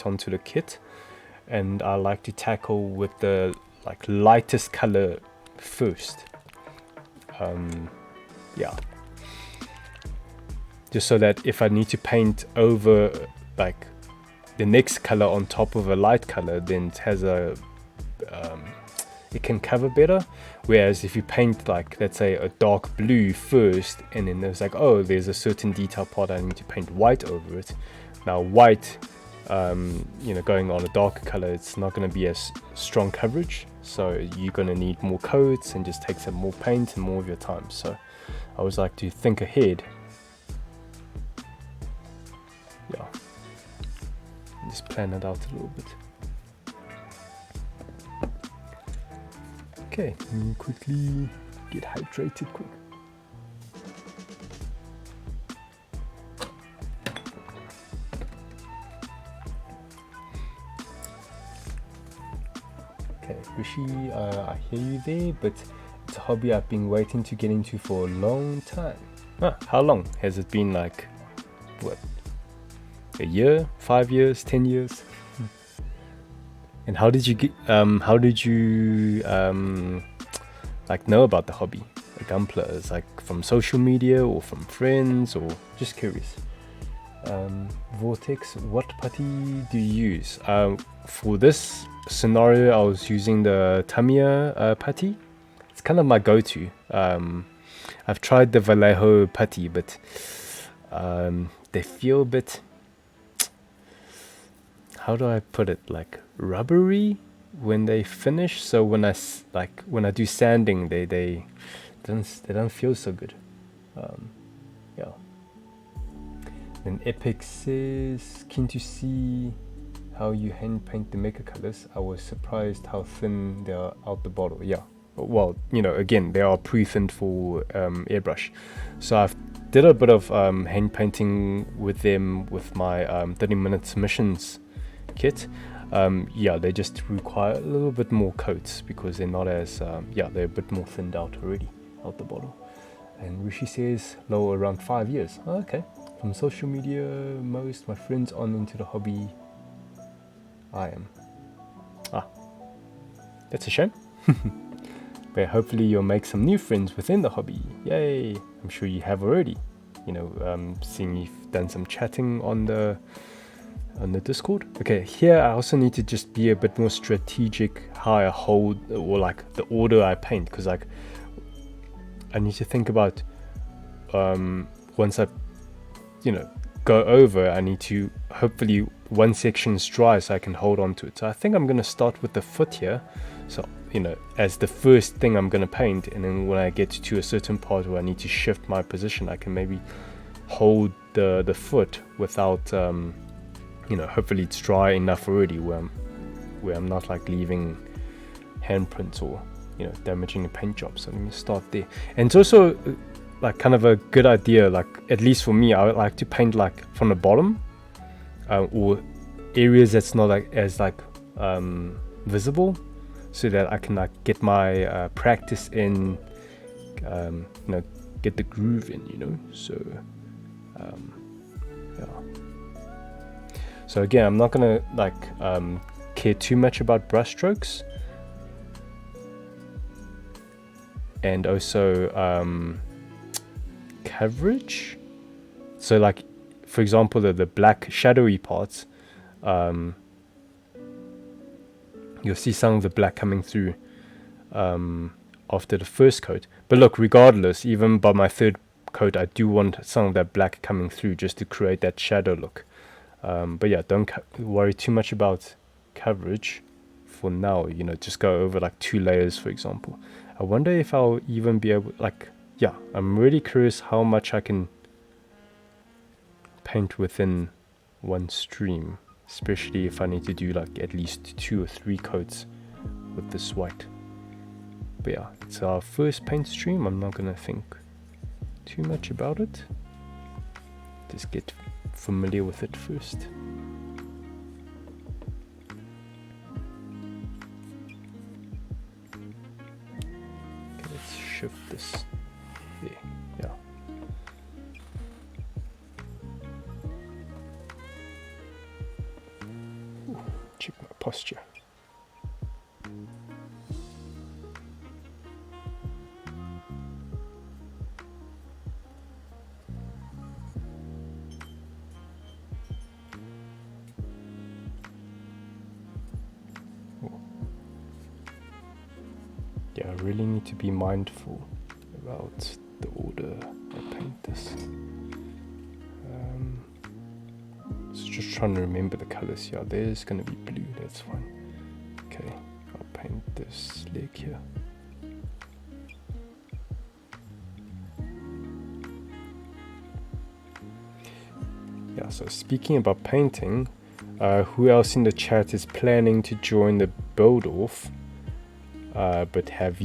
onto the kit, and I like to tackle with the like lightest color first. Yeah, just so that if I need to paint over like the next color on top of a light color, then it has a it can cover better. Whereas if you paint like, let's say, a dark blue first, and then there's like, oh, there's a certain detail part I need to paint white over it. Now white, you know, going on a darker color, it's not going to be as strong coverage, so you're going to need more coats and just takes up more paint and more of your time. So I always like to think ahead. Yeah, just plan it out a little bit. Okay, let me quickly get hydrated quick. Okay, Rishi, I hear you there, but it's a hobby I've been waiting to get into for a long time. How long? Has it been like, what? A year? 5 years? 10 years? And how did you get, like know about the hobby, the GUNPLA? Is like from social media or from friends, or just curious? Vortex, what putty do you use? For this scenario, I was using the Tamiya putty. It's kind of my go-to. I've tried the Vallejo putty, but they feel a bit, how do I put it, like rubbery when they finish. So when I do sanding, they don't feel so good. Yeah. And Epic says, keen to see how you hand paint the maker colors. I was surprised how thin they are out the bottle. Yeah, well, you know, again, they are pre-thinned for airbrush. So I've did a bit of hand painting with them with my 30-minute submissions kit. Yeah, they just require a little bit more coats because they're not as they're a bit more thinned out already out the bottle. And Rishi says low around 5 years. Oh, okay. From social media, most my friends aren't into the hobby. I am. That's a shame. But hopefully you'll make some new friends within the hobby. Yay! I'm sure you have already. You know, seeing you've done some chatting on the Discord. Okay, here I also need to just be a bit more strategic how I hold, or like the order I paint, because like I need to think about once I, you know, go over, I need to hopefully one section's dry so I can hold on to it. So I think I'm going to start with the foot here, so you know, as the first thing I'm going to paint, and then when I get to a certain part where I need to shift my position, I can maybe hold the foot without you know, hopefully it's dry enough already where I'm not like leaving handprints or, you know, damaging a paint job. So let me start there. And it's also like kind of a good idea, like at least for me, I would like to paint like from the bottom or areas that's not like as like visible, so that I can like get my practice in, you know, get the groove in, you know. So yeah. So again, I'm not gonna like care too much about brush strokes, and also coverage. So like, for example, the black shadowy parts, you'll see some of the black coming through after the first coat. But look, regardless, even by my third coat, I do want some of that black coming through just to create that shadow look. But yeah, don't worry too much about coverage for now. You know, just go over like 2 layers, for example. I wonder if I'll even be able, like, yeah, I'm really curious how much I can paint within one stream, especially if I need to do like at least 2 or 3 coats with this white. But yeah, it's our first paint stream. I'm not gonna think too much about it. Just get familiar with it first. Okay, let's shift this there. Yeah. Check my posture. Yeah, I really need to be mindful about the order I paint this. So just trying to remember the colors. Yeah, there's gonna be blue, that's fine. Okay, I'll paint this leg here. Yeah, so speaking about painting, who else in the chat is planning to join the build off but have